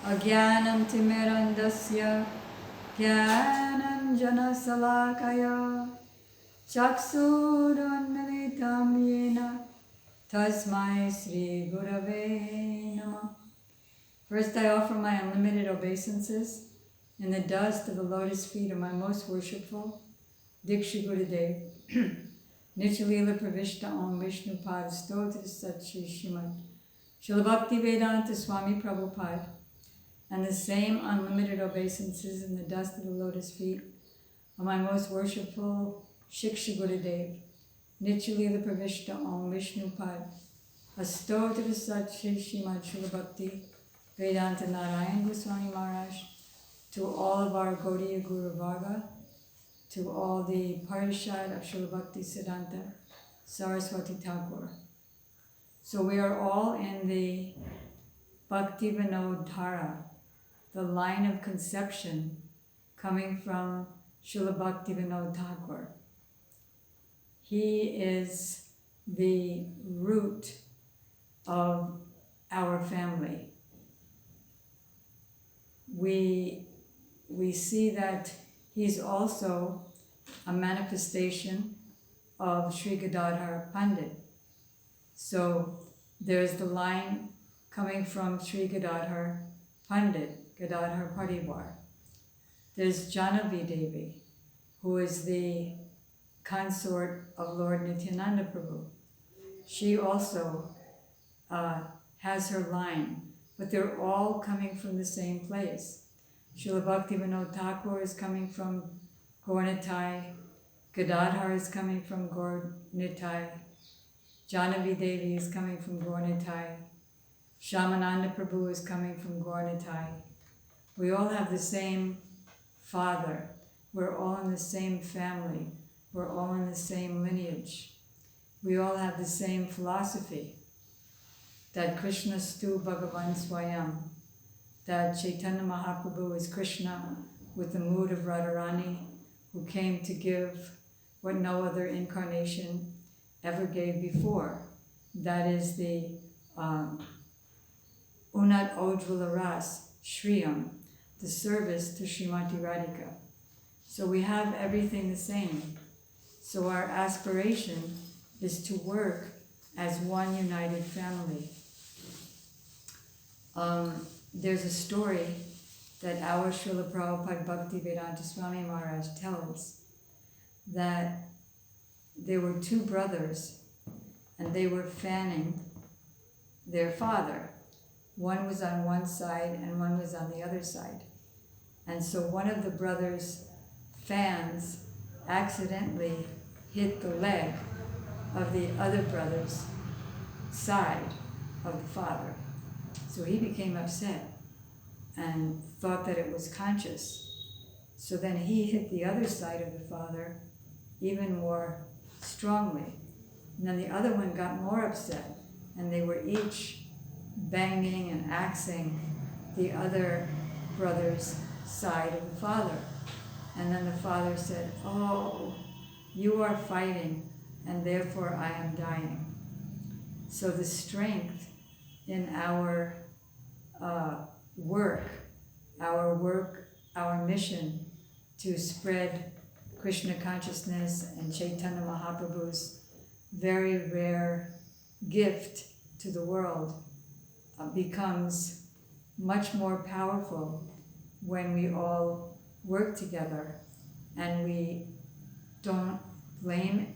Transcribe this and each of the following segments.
Agyanam timirandasya Gyananjana salakaya Chaksurunmilitam yena Tasmai Sri Gurave Namah. First I offer my unlimited obeisances in the dust of the lotus feet of my most worshipful Diksha Gurudev, Nityalila Pravishta Om Vishnu Pad Stotra Sat Shri Shrimati Srila Bhakti Vedanta Swami Prabhupada, and the same unlimited obeisances in the dust of the lotus feet of my most worshipful Shiksha Gurudev, Nityalila Pravishta Om Vishnu Pad Astotra Sat Shri Shrimati Srila Bhakti Vedanta Narayan Goswami Maharaj, to all of our Gaudiya Guru Varga, to all the Parishad of Srila Bhakti Siddhanta Saraswati Thakur. So we are all in the Bhakti Vinod Dhara, the line of conception coming from Srila Bhakti Vinod Thakur. He is the root of our family. We see that he's also a manifestation of Sri Gadadhar Pandit. So there's the line coming from Sri Gadadhar Pandit, Gadadhar Parivar. There's Janavi Devi, who is the consort of Lord Nityananda Prabhu. She also has her line, but they're all coming from the same place. Srila Bhakti Vinod Thakur is coming from Gaur-Nitai, Gadadhar is coming from Gaur-Nitai, Janavi Devi is coming from Gaur-Nitai, Shyamananda Prabhu is coming from Gaur-Nitai. We all have the same father. We're all in the same family. We're all in the same lineage. We all have the same philosophy, that Krishna stu Bhagavan Swayam, that Chaitanya Mahaprabhu is Krishna with the mood of Radharani, who came to give what no other incarnation ever gave before. That is the Unat Ojjvala Ras, Shriyam, the service to Shrimati Radhika. So we have everything the same. So our aspiration is to work as one united family. There's a story that our Srila Prabhupada Bhakti Vedanta Swami Maharaj tells, that there were two brothers and they were fanning their father. One was on one side and one was on the other side. And so one of the brothers' fans accidentally hit the leg of the other brother's side of the father. So he became upset and thought that it was conscious. So then he hit the other side of the father even more strongly. And then the other one got more upset, and they were each banging and axing the other brother's side of the father. And then the father said, "Oh, you are fighting, and therefore I am dying." So the strength in our work, our mission to spread Krishna consciousness and Chaitanya Mahaprabhu's very rare gift to the world becomes much more powerful when we all work together and we don't blame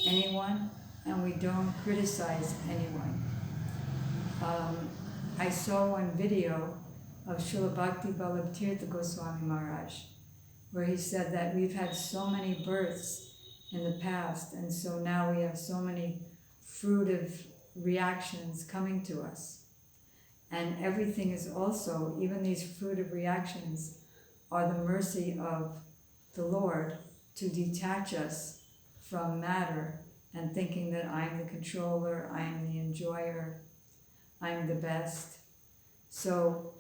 anyone and we don't criticize anyone. I saw one video of Srila Bhakti Vallabh Tirtha Goswami Maharaj, where he said that we've had so many births in the past, and so now we have so many fruitive reactions coming to us. And everything is also, even these fruitive reactions, are the mercy of the Lord to detach us from matter and thinking that I'm the controller, I'm the enjoyer, I'm the best. So,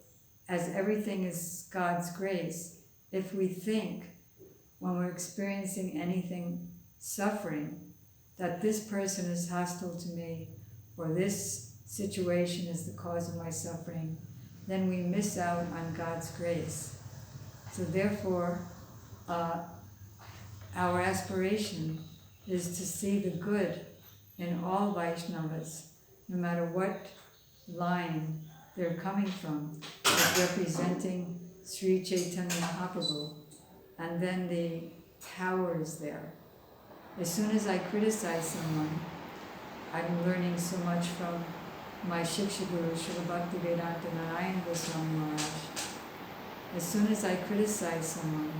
as everything is God's grace, if we think when we're experiencing anything suffering, that this person is hostile to me, or this situation is the cause of my suffering, then we miss out on God's grace. So therefore, our aspiration is to see the good in all Vaishnavas, no matter what line they're coming from, as representing Sri Chaitanya Mahaprabhu, and then the power is there. As soon as I criticize someone, I'm learning so much from my Shiksha Guru, Srila Bhaktivedanta Narayana Goswami Maharaj. As soon as I criticize someone,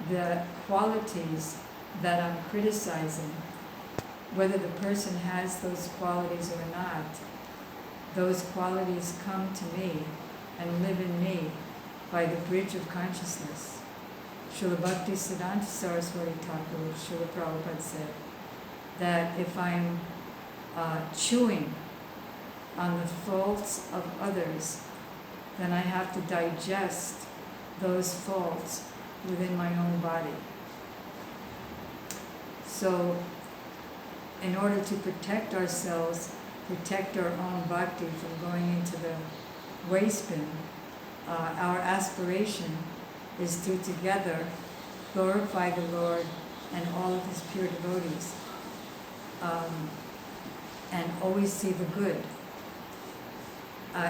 the qualities that I'm criticizing, whether the person has those qualities or not, those qualities come to me and live in me by the bridge of consciousness. Srila Bhakti Siddhanta Saraswati Thakur, Srila Prabhupada said that if I'm chewing on the faults of others, then I have to digest those faults within my own body. So, in order to protect ourselves, protect our own bhakti from going into the waste bin, our aspiration is to together glorify the Lord and all of His pure devotees, and always see the good.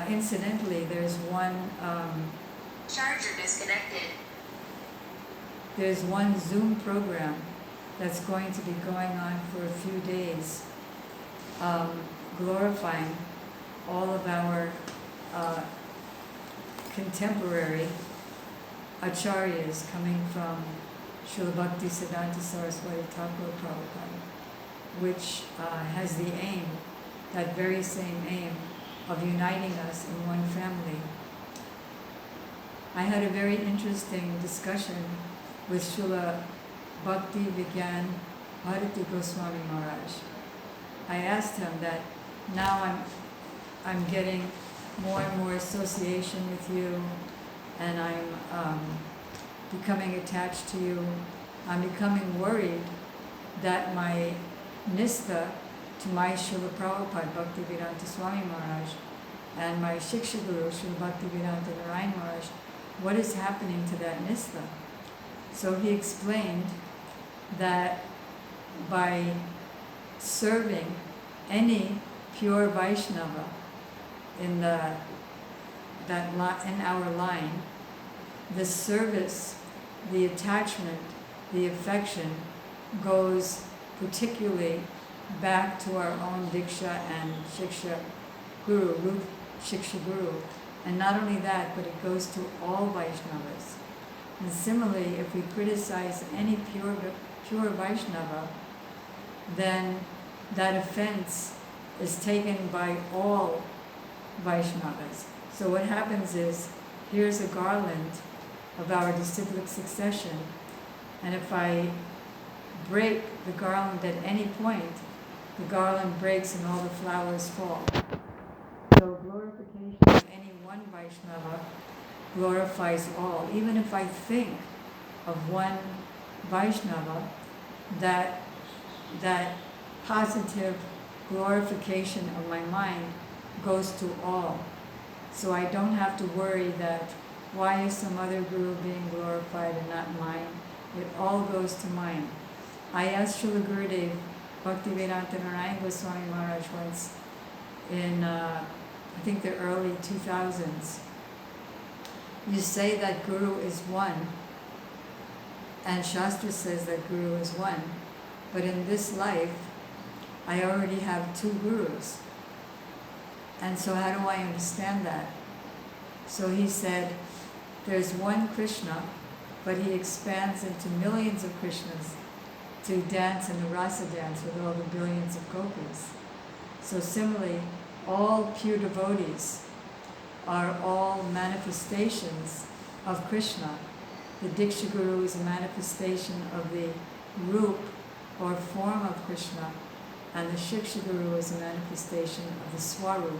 Incidentally, there's one charger disconnected. There's one Zoom program that's going to be going on for a few days, glorifying all of our contemporary acharyas coming from Srila Bhakti Siddhanta Saraswati Thakur Prabhupada, which has the aim, that very same aim, of uniting us in one family. I had a very interesting discussion with Srila Bhakti Vigyan Bharati Goswami Maharaj. I asked him that now I'm getting more and more association with you, and I'm becoming attached to you. I'm becoming worried that my nistha to my Srila Prabhupada Bhaktivedanta Swami Maharaj and my Shiksha Guru Srila Bhaktivedanta Narayana Maharaj, what is happening to that nistha? So he explained that by serving any pure Vaishnava in our line, the service, the attachment, the affection goes particularly back to our own Diksha and Shiksha Guru, Rup Shiksha Guru. And not only that, but it goes to all Vaishnavas. And similarly, if we criticize any pure Vaishnava, then that offense is taken by all Vaishnavas. So what happens is, here's a garland of our disciplic succession, and if I break the garland at any point, the garland breaks and all the flowers fall. So glorification of any one Vaishnava glorifies all. Even if I think of one Vaishnava, that positive glorification of my mind goes to all. So I don't have to worry that why is some other guru being glorified and not mine? It all goes to mine. I asked Srila Gurudev Bhaktivedanta Narayana Goswami Maharaj once in, I think the early 2000s. You say that Guru is one, and Shastra says that Guru is one, but in this life, I already have two Gurus. And so how do I understand that? So he said, there's one Krishna, but he expands into millions of Krishnas to dance in the rasa dance with all the billions of gopis. So similarly, all pure devotees are all manifestations of Krishna. The Diksha Guru is a manifestation of the Rup or form of Krishna, and the Shiksha Guru is a manifestation of the Swarup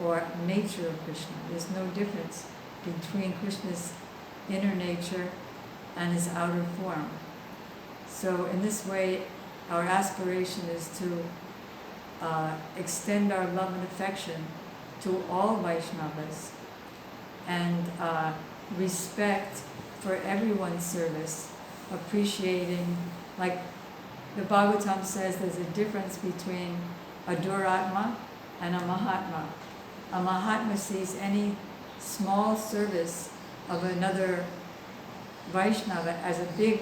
or nature of Krishna. There's no difference between Krishna's inner nature and his outer form. So in this way, our aspiration is to extend our love and affection to all Vaishnavas, and respect for everyone's service, appreciating, like the Bhagavatam says, there's a difference between a Duratma and a Mahatma. A Mahatma sees any small service of another Vaishnava as a big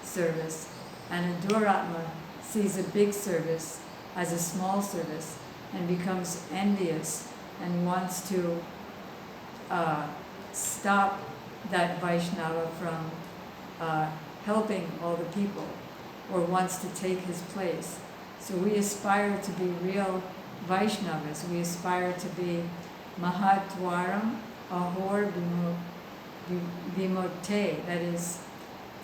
service, and a Duratma sees a big service as a small service and becomes envious and wants to stop that Vaishnava from helping all the people, or wants to take his place. So we aspire to be real Vaishnavas. We aspire to be Mahatwaram Ahor Vimote. That is,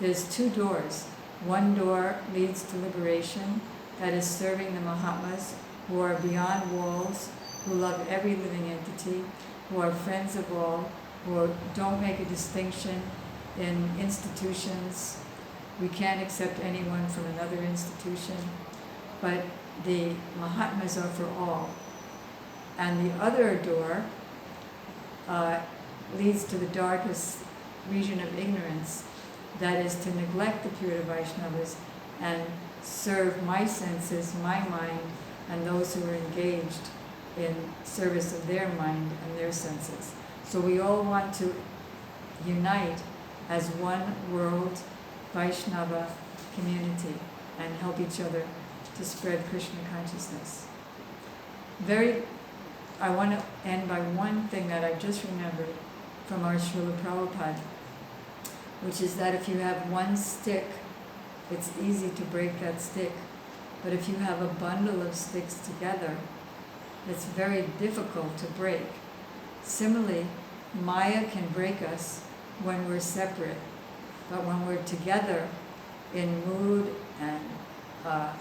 there's two doors. One door leads to liberation, that is serving the Mahatmas who are beyond walls, who love every living entity, who are friends of all, who don't make a distinction in institutions. We can't accept anyone from another institution, but the Mahatmas are for all. And the other door leads to the darkest region of ignorance, that is to neglect the pure Vaishnavas and serve my senses, my mind, and those who are engaged in service of their mind and their senses. So we all want to unite as one world Vaishnava community and help each other to spread Krishna consciousness. I want to end by one thing that I just remembered from our Srila Prabhupada, which is that if you have one stick, it's easy to break that stick. But if you have a bundle of sticks together, it's very difficult to break. Similarly, Maya can break us when we're separate, but when we're together in mood and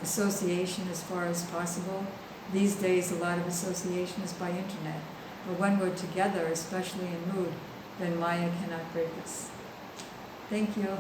association as far as possible. These days a lot of association is by internet, but when we're together, especially in mood, then Maya cannot break us. Thank you.